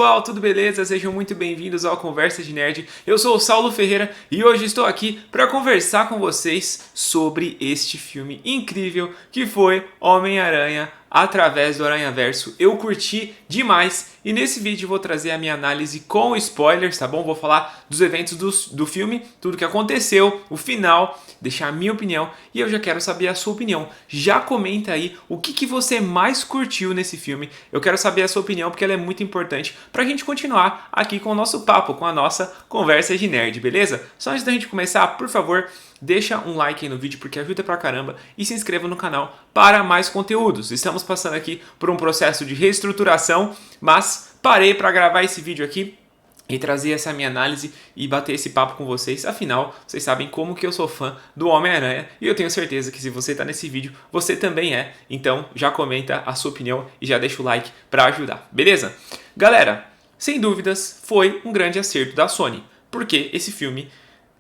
Pessoal, tudo beleza? Sejam muito bem-vindos ao Conversa de Nerd. Eu sou o Saulo Ferreira e hoje estou aqui para conversar com vocês sobre este filme incrível que foi Homem-Aranha através do Aranhaverso. Eu curti demais e nesse vídeo vou trazer a minha análise com spoilers, tá bom? Vou falar dos eventos do filme, tudo que aconteceu, o final, deixar a minha opinião e eu já quero saber a sua opinião. Já comenta aí o que você mais curtiu nesse filme. Eu quero saber a sua opinião porque ela é muito importante pra gente continuar aqui com o nosso papo, com a nossa conversa de nerd, beleza? Só antes da gente começar, por favor, deixa um like aí no vídeo porque ajuda pra caramba e se inscreva no canal para mais conteúdos. Estamos passando aqui por um processo de reestruturação, mas parei para gravar esse vídeo aqui e trazer essa minha análise e bater esse papo com vocês. Afinal, vocês sabem como que eu sou fã do Homem-Aranha e eu tenho certeza que se você está nesse vídeo, você também é. Então já comenta a sua opinião e já deixa o like para ajudar, beleza? Galera, sem dúvidas foi um grande acerto da Sony, porque esse filme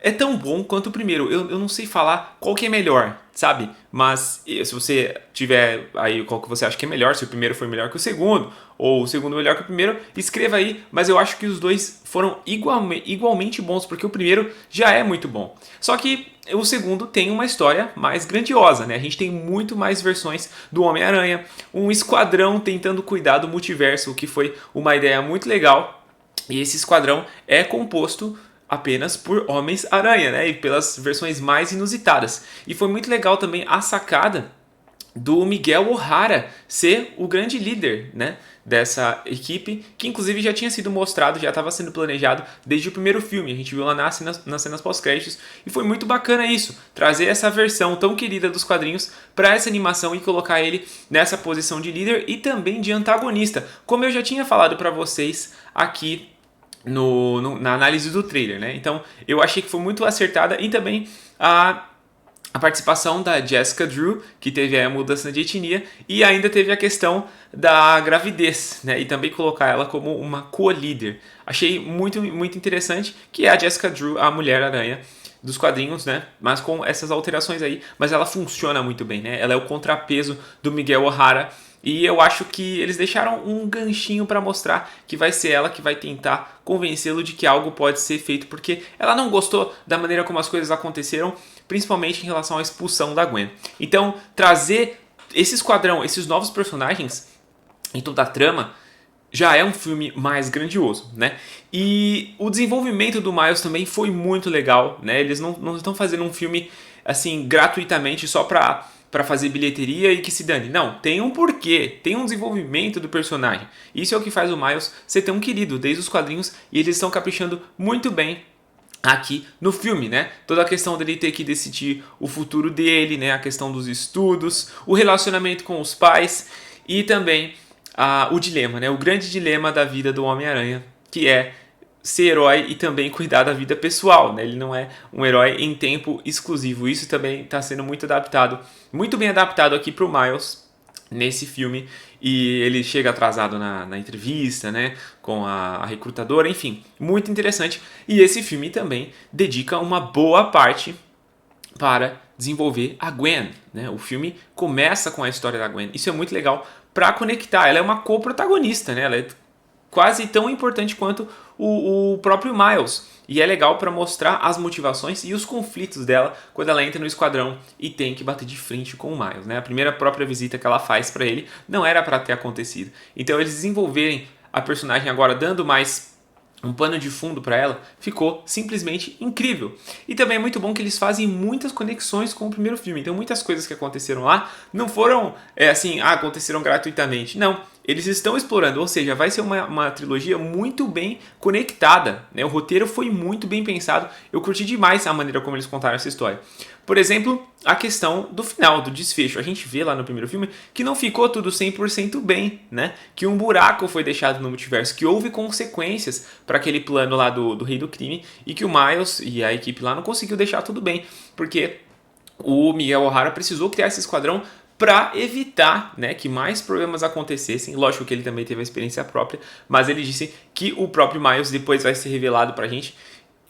é tão bom quanto o primeiro. Eu não sei falar qual que é melhor, sabe? Mas se você tiver aí qual que você acha que é melhor, se o primeiro foi melhor que o segundo, ou o segundo melhor que o primeiro, escreva aí. Mas eu acho que os dois foram igualmente bons, porque o primeiro já é muito bom. Só que o segundo tem uma história mais grandiosa, né? A gente tem muito mais versões do Homem-Aranha, um esquadrão tentando cuidar do multiverso, o que foi uma ideia muito legal. E esse esquadrão é composto apenas por Homens-Aranha, né? E pelas versões mais inusitadas. E foi muito legal também a sacada do Miguel O'Hara ser o grande líder, né, dessa equipe, que inclusive já tinha sido mostrado, já estava sendo planejado desde o primeiro filme. A gente viu lá nas cenas pós-créditos e foi muito bacana isso, trazer essa versão tão querida dos quadrinhos para essa animação e colocar ele nessa posição de líder e também de antagonista, como eu já tinha falado para vocês aqui na análise do trailer, né? Então eu achei que foi muito acertada e também a participação da Jessica Drew, que teve a mudança de etnia e ainda teve a questão da gravidez, né? E também colocar ela como uma co-líder. Achei muito interessante que é a Jessica Drew, a Mulher-Aranha dos quadrinhos, né? Mas com essas alterações aí, mas ela funciona muito bem, né? Ela é o contrapeso do Miguel O'Hara. E eu acho que eles deixaram um ganchinho para mostrar que vai ser ela que vai tentar convencê-lo de que algo pode ser feito, porque ela não gostou da maneira como as coisas aconteceram, principalmente em relação à expulsão da Gwen. Então, trazer esse esquadrão, esses novos personagens em toda a trama, já é um filme mais grandioso, né? E o desenvolvimento do Miles também foi muito legal, né? Eles não estão fazendo um filme assim gratuitamente só para fazer bilheteria e que se dane. Não, tem um porquê, tem um desenvolvimento do personagem. Isso é o que faz o Miles ser tão querido desde os quadrinhos e eles estão caprichando muito bem aqui no filme, né? Toda a questão dele ter que decidir o futuro dele, né? A questão dos estudos, o relacionamento com os pais e também o dilema, né? O grande dilema da vida do Homem-Aranha, que é ser herói e também cuidar da vida pessoal, né? Ele não é um herói em tempo exclusivo. Isso também está sendo muito bem adaptado aqui para o Miles nesse filme. E ele chega atrasado na entrevista, né, com a recrutadora, enfim, muito interessante. E esse filme também dedica uma boa parte para desenvolver a Gwen, né? O filme começa com a história da Gwen. Isso é muito legal para conectar. Ela é uma co-protagonista, né? Ela é quase tão importante quanto o próprio Miles. E é legal para mostrar as motivações e os conflitos dela quando ela entra no esquadrão e tem que bater de frente com o Miles, né? A primeira própria visita que ela faz para ele não era para ter acontecido. Então eles desenvolverem a personagem agora dando mais um pano de fundo para ela, ficou simplesmente incrível. E também é muito bom que eles fazem muitas conexões com o primeiro filme. Então muitas coisas que aconteceram lá não foram aconteceram gratuitamente. Não, eles estão explorando, ou seja, vai ser uma trilogia muito bem conectada, né? O roteiro foi muito bem pensado, eu curti demais a maneira como eles contaram essa história. Por exemplo, a questão do final, do desfecho. A gente vê lá no primeiro filme que não ficou tudo 100% bem, né? Que um buraco foi deixado no multiverso, que houve consequências para aquele plano lá do Rei do Crime e que o Miles e a equipe lá não conseguiu deixar tudo bem, porque o Miguel O'Hara precisou criar esse esquadrão para evitar, né, que mais problemas acontecessem. Lógico que ele também teve a experiência própria, mas ele disse que o próprio Miles, depois vai ser revelado pra gente,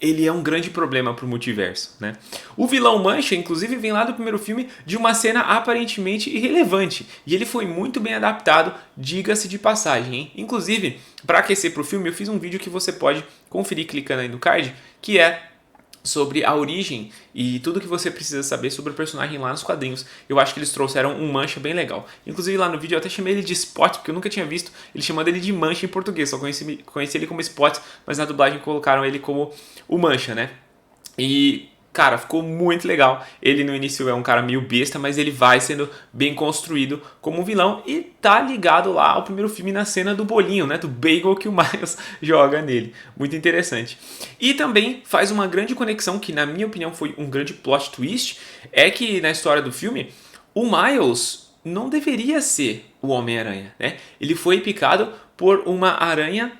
ele é um grande problema pro multiverso, né? O vilão Mancha, inclusive, vem lá do primeiro filme de uma cena aparentemente irrelevante. E ele foi muito bem adaptado, diga-se de passagem, hein? Inclusive, para aquecer pro filme, eu fiz um vídeo que você pode conferir clicando aí no card, que é sobre a origem e tudo que você precisa saber sobre o personagem lá nos quadrinhos. Eu acho que eles trouxeram um Mancha bem legal. Inclusive lá no vídeo eu até chamei ele de Spot, porque eu nunca tinha visto ele chamando ele de Mancha em português. Só conheci ele como Spot, mas na dublagem colocaram ele como o Mancha, né? E, cara, ficou muito legal. Ele no início é um cara meio besta, mas ele vai sendo bem construído como um vilão e tá ligado lá ao primeiro filme na cena do bolinho, né? Do bagel que o Miles joga nele. Muito interessante. E também faz uma grande conexão, que na minha opinião foi um grande plot twist, é que na história do filme, o Miles não deveria ser o Homem-Aranha, né? Ele foi picado por uma aranha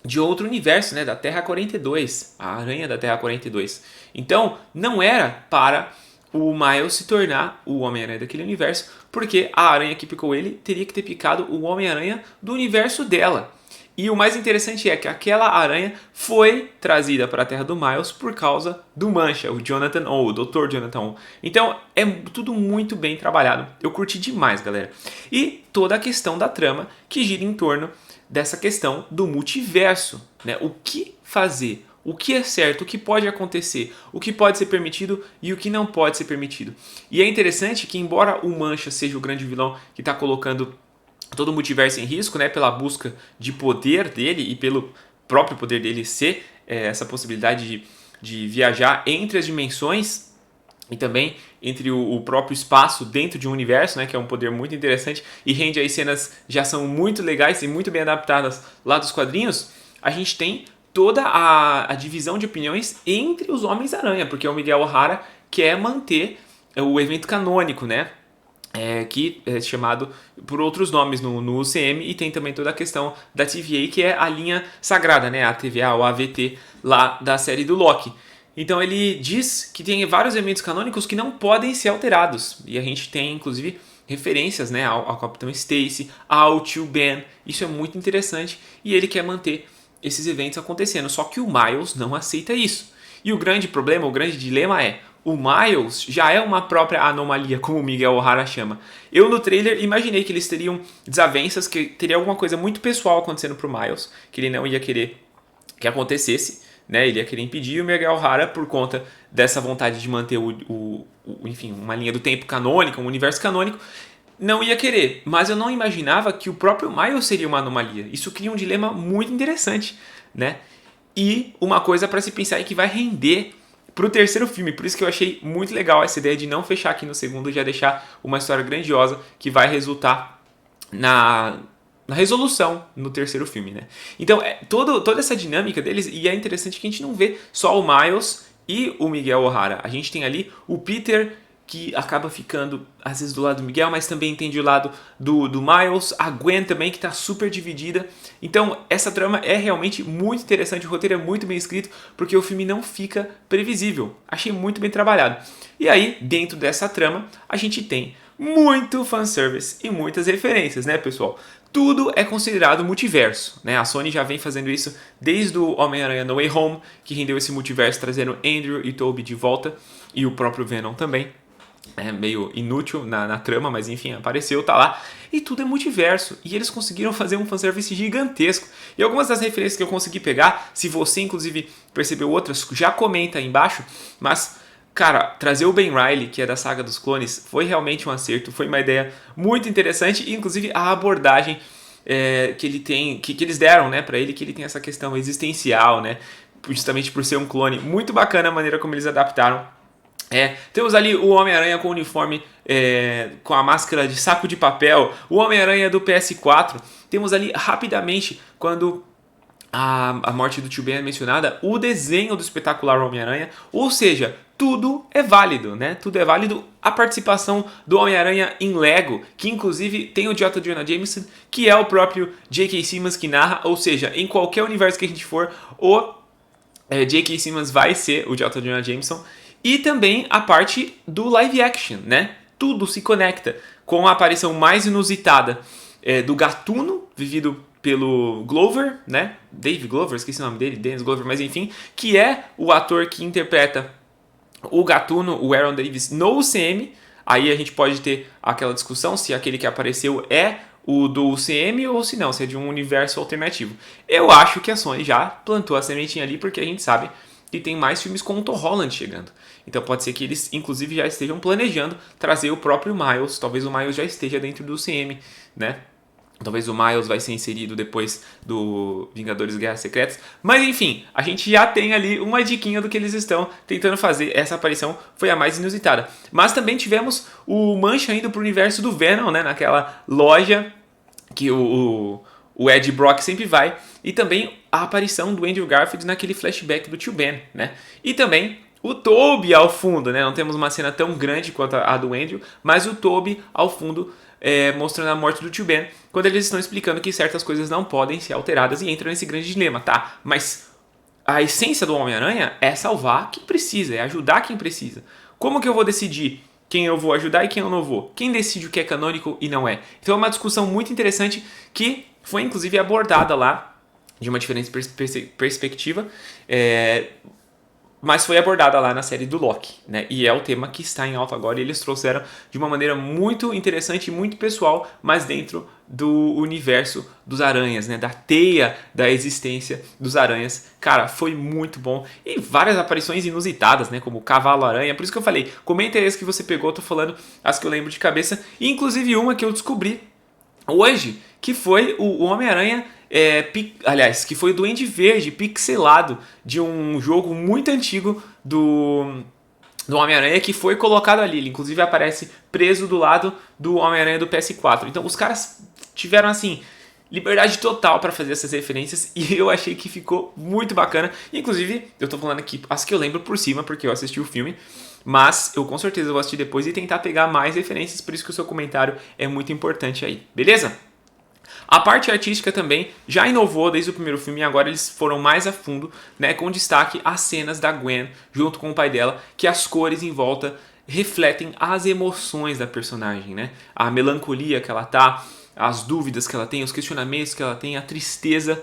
de outro universo, né, da Terra 42, a aranha da Terra 42. Então, não era para o Miles se tornar o Homem-Aranha daquele universo, porque a aranha que picou ele teria que ter picado o Homem-Aranha do universo dela. E o mais interessante é que aquela aranha foi trazida para a Terra do Miles por causa do Mancha, o Jonathan O, o Dr. Jonathan O. Então, é tudo muito bem trabalhado. Eu curti demais, galera. E toda a questão da trama que gira em torno dessa questão do multiverso, né? O que fazer, o que é certo, o que pode acontecer, o que pode ser permitido e o que não pode ser permitido. E é interessante que, embora o Mancha seja o grande vilão que está colocando todo o multiverso em risco, né, pela busca de poder dele e pelo próprio poder dele ser essa possibilidade de viajar entre as dimensões e também entre o próprio espaço dentro de um universo, né, que é um poder muito interessante e rende aí cenas de ação muito legais e muito bem adaptadas lá dos quadrinhos. A gente tem toda a divisão de opiniões entre os Homens-Aranha, porque o Miguel O'Hara quer manter o evento canônico, né, que é chamado por outros nomes no UCM, e tem também toda a questão da TVA, que é a linha sagrada, né, a TVA ou a AVT lá da série do Loki. Então ele diz que tem vários elementos canônicos que não podem ser alterados. E a gente tem, inclusive, referências, né, ao Capitão Stacy, ao Tio Ben. Isso é muito interessante e ele quer manter esses eventos acontecendo. Só que o Miles não aceita isso. E o grande problema, o grande dilema é: o Miles já é uma própria anomalia, como o Miguel O'Hara chama. Eu no trailer imaginei que eles teriam desavenças, que teria alguma coisa muito pessoal acontecendo pro Miles, que ele não ia querer que acontecesse, né? Ele ia querer impedir, e o Miguel O'Hara, por conta dessa vontade de manter enfim, uma linha do tempo canônica, um universo canônico, não ia querer. Mas eu não imaginava que o próprio Miles seria uma anomalia. Isso cria um dilema muito interessante, né? E uma coisa para se pensar e que vai render pro terceiro filme. Por isso que eu achei muito legal essa ideia de não fechar aqui no segundo, já deixar uma história grandiosa que vai resultar na resolução no terceiro filme, né? Então, toda essa dinâmica deles, e é interessante que a gente não vê só o Miles e o Miguel O'Hara. A gente tem ali o Peter, que acaba ficando, às vezes, do lado do Miguel, mas também entende o lado do Miles. A Gwen também, que está super dividida. Então, essa trama é realmente muito interessante. O roteiro é muito bem escrito, porque o filme não fica previsível. Achei muito bem trabalhado. E aí, dentro dessa trama, a gente tem muito fanservice e muitas referências, né, pessoal? Tudo é considerado multiverso, né? A Sony já vem fazendo isso desde o Homem-Aranha No Way Home, que rendeu esse multiverso trazendo Andrew e Tobey de volta, e o próprio Venom também. É meio inútil na trama, mas enfim, apareceu, tá lá. E tudo é multiverso. E eles conseguiram fazer um fanservice gigantesco. E algumas das referências que eu consegui pegar, se você inclusive percebeu outras, já comenta aí embaixo. Mas, cara, trazer o Ben Reilly, que é da saga dos clones, foi realmente um acerto. Foi uma ideia muito interessante. E inclusive a abordagem que ele tem, que eles deram, né, pra ele, que ele tem essa questão existencial, né, justamente por ser um clone. Muito bacana a maneira como eles adaptaram. Temos ali o Homem-Aranha com o uniforme, com a máscara de saco de papel, o Homem-Aranha do PS4. Temos ali rapidamente, quando a morte do Tio Ben é mencionada, o desenho do espetacular Homem-Aranha. Ou seja, tudo é válido, né? Tudo é válido. A participação do Homem-Aranha em Lego, que inclusive tem o J. Jonah Jameson, que é o próprio J.K. Simmons que narra. Ou seja, em qualquer universo que a gente for, o J.K. Simmons vai ser o J. Jonah Jameson. E também a parte do live action, né? Tudo se conecta com a aparição mais inusitada do Gatuno, vivido pelo Glover, né? Dave Glover, esqueci o nome dele, Dennis Glover, mas enfim, que é o ator que interpreta o Gatuno, o Aaron Davis, no UCM. Aí a gente pode ter aquela discussão se aquele que apareceu é o do UCM ou se não, se é de um universo alternativo. Eu acho que a Sony já plantou a sementinha ali, porque a gente sabe que tem mais filmes com o Tom Holland chegando. Então pode ser que eles, inclusive, já estejam planejando trazer o próprio Miles. Talvez o Miles já esteja dentro do UCM, né? Talvez o Miles vai ser inserido depois do Vingadores Guerras Secretas. Mas enfim, a gente já tem ali uma diquinha do que eles estão tentando fazer. Essa aparição foi a mais inusitada. Mas também tivemos o Mancha indo pro universo do Venom, né? Naquela loja que o Ed Brock sempre vai. E também a aparição do Andrew Garfield naquele flashback do Tio Ben, né? E também o Tobey ao fundo, né? Não temos uma cena tão grande quanto a do Andrew, mas o Tobey ao fundo mostrando a morte do Tio Ben, quando eles estão explicando que certas coisas não podem ser alteradas e entram nesse grande dilema, tá? Mas a essência do Homem-Aranha é salvar quem precisa, é ajudar quem precisa. Como que eu vou decidir quem eu vou ajudar e quem eu não vou? Quem decide o que é canônico e não é? Então é uma discussão muito interessante que foi inclusive abordada lá de uma diferente perspectiva, mas foi abordada lá na série do Loki, né? E é o tema que está em alta agora e eles trouxeram de uma maneira muito interessante e muito pessoal, mas dentro do universo dos aranhas, né? Da teia da existência dos aranhas. Cara, foi muito bom. E várias aparições inusitadas, né? Como o Cavalo-Aranha. Por isso que eu falei, comenta aí as que você pegou, eu tô falando as que eu lembro de cabeça. E inclusive uma que eu descobri hoje, que foi o Homem-Aranha, aliás, que foi o Duende Verde pixelado de um jogo muito antigo do Homem-Aranha, que foi colocado ali. Ele inclusive aparece preso do lado do Homem-Aranha do PS4. Então os caras tiveram assim liberdade total para fazer essas referências e eu achei que ficou muito bacana. Inclusive, eu tô falando aqui as que eu lembro por cima, porque eu assisti o filme, mas eu com certeza vou assistir depois e tentar pegar mais referências, por isso que o seu comentário é muito importante aí, beleza? A parte artística também já inovou desde o primeiro filme e agora eles foram mais a fundo, né, com destaque às cenas da Gwen junto com o pai dela, que as cores em volta refletem as emoções da personagem, né? A melancolia que ela tá, as dúvidas que ela tem, os questionamentos que ela tem, a tristeza.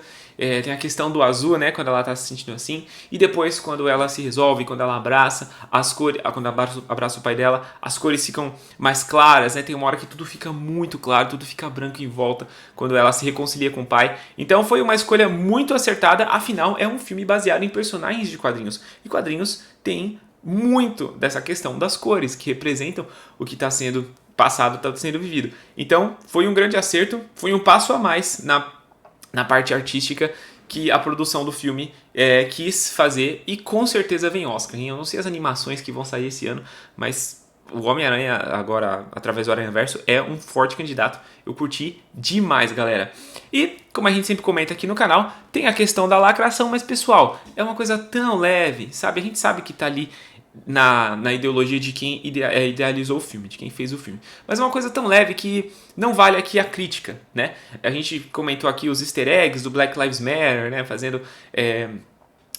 Tem a questão do azul, né, quando ela está se sentindo assim, e depois quando ela se resolve, quando ela abraça as cores, quando abraça o pai dela, as cores ficam mais claras, né? Tem uma hora que tudo fica muito claro, tudo fica branco em volta quando ela se reconcilia com o pai. Então foi uma escolha muito acertada, afinal é um filme baseado em personagens de quadrinhos, e quadrinhos tem muito dessa questão das cores que representam o que está sendo passado, está sendo vivido. Então foi um grande acerto, foi um passo a mais na parte artística que a produção do filme quis fazer, e com certeza vem Oscar, hein? Eu não sei as animações que vão sair esse ano, mas o Homem-Aranha agora, através do Aranhaverso, é um forte candidato. Eu curti demais, galera. E, como a gente sempre comenta aqui no canal, tem a questão da lacração, mas pessoal, é uma coisa tão leve, sabe? A gente sabe que tá ali na ideologia de quem idealizou o filme, de quem fez o filme. Mas é uma coisa tão leve que não vale aqui a crítica, né? A gente comentou aqui os easter eggs do Black Lives Matter, né? Fazendo...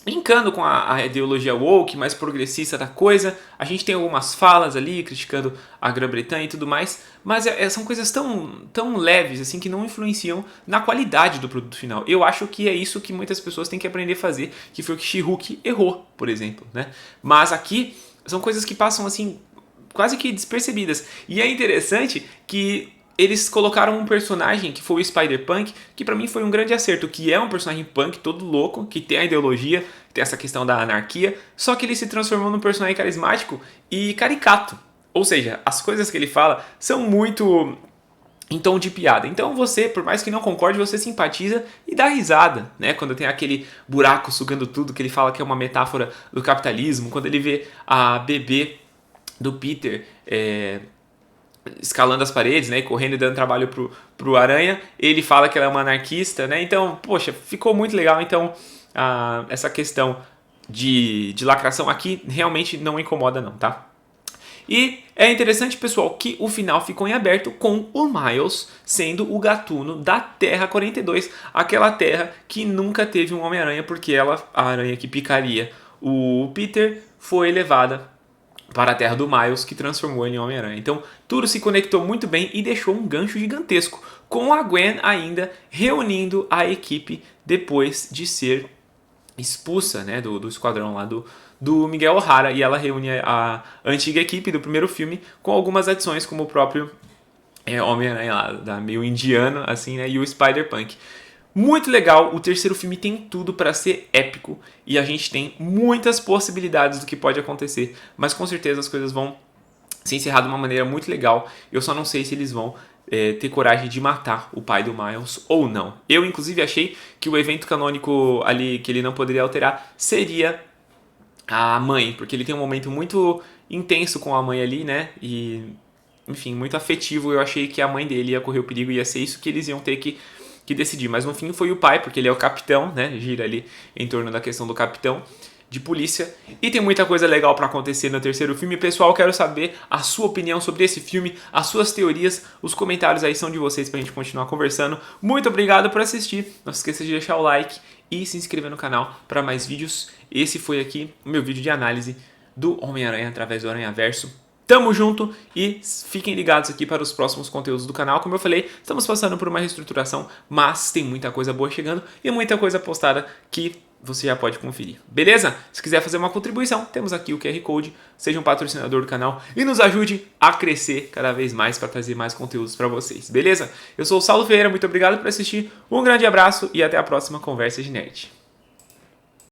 linkando com a ideologia woke, mais progressista da coisa. A gente tem algumas falas ali, criticando a Grã-Bretanha e tudo mais, mas são coisas tão leves assim que não influenciam na qualidade do produto final. Eu acho que é isso que muitas pessoas têm que aprender a fazer, que foi o que She-Hulk errou, por exemplo, né? Mas aqui são coisas que passam assim, quase que despercebidas. E é interessante que eles colocaram um personagem que foi o Spider-Punk, que pra mim foi um grande acerto, que é um personagem punk todo louco, que tem a ideologia, que tem essa questão da anarquia, só que ele se transformou num personagem carismático e caricato. Ou seja, as coisas que ele fala são muito em tom de piada. Então você, por mais que não concorde, você simpatiza e dá risada, né? Quando tem aquele buraco sugando tudo, que ele fala que é uma metáfora do capitalismo, quando ele vê a bebê do Peter... escalando as paredes, né, e correndo e dando trabalho pro Aranha, ele fala que ela é uma anarquista, né, então, poxa, ficou muito legal. Então, essa questão de lacração aqui realmente não incomoda não, tá? E é interessante, pessoal, que o final ficou em aberto com o Miles sendo o gatuno da Terra 42, aquela terra que nunca teve um Homem-Aranha, porque a aranha que picaria o Peter foi levada para a terra do Miles, que transformou ele em Homem-Aranha. Então, tudo se conectou muito bem e deixou um gancho gigantesco com a Gwen ainda reunindo a equipe depois de ser expulsa, né, do esquadrão lá do Miguel O'Hara, e ela reúne a antiga equipe do primeiro filme com algumas adições, como o próprio Homem-Aranha lá, meio indiano, assim, né, e o Spider-Punk. Muito legal, o terceiro filme tem tudo para ser épico, e a gente tem muitas possibilidades do que pode acontecer, mas com certeza as coisas vão se encerrar de uma maneira muito legal. Eu só não sei se eles vão ter coragem de matar o pai do Miles ou não. Eu, inclusive, achei que o evento canônico ali que ele não poderia alterar seria a mãe, porque ele tem um momento muito intenso com a mãe ali, né? E, enfim, muito afetivo. Eu achei que a mãe dele ia correr o perigo, ia ser isso que eles iam ter que decidir. Mas no fim foi o pai, porque ele é o capitão, né? Gira ali em torno da questão do capitão de polícia, e tem muita coisa legal para acontecer no terceiro filme. Pessoal, quero saber a sua opinião sobre esse filme, as suas teorias, os comentários aí são de vocês pra gente continuar conversando. Muito obrigado por assistir, não se esqueça de deixar o like e se inscrever no canal para mais vídeos. Esse foi aqui o meu vídeo de análise do Homem-Aranha através do Aranhaverso. Tamo junto e fiquem ligados aqui para os próximos conteúdos do canal. Como eu falei, estamos passando por uma reestruturação, mas tem muita coisa boa chegando e muita coisa postada que você já pode conferir, beleza? Se quiser fazer uma contribuição, temos aqui o QR Code, seja um patrocinador do canal e nos ajude a crescer cada vez mais para trazer mais conteúdos para vocês, beleza? Eu sou o Saulo Ferreira, muito obrigado por assistir, um grande abraço e até a próxima Conversa de Nerd.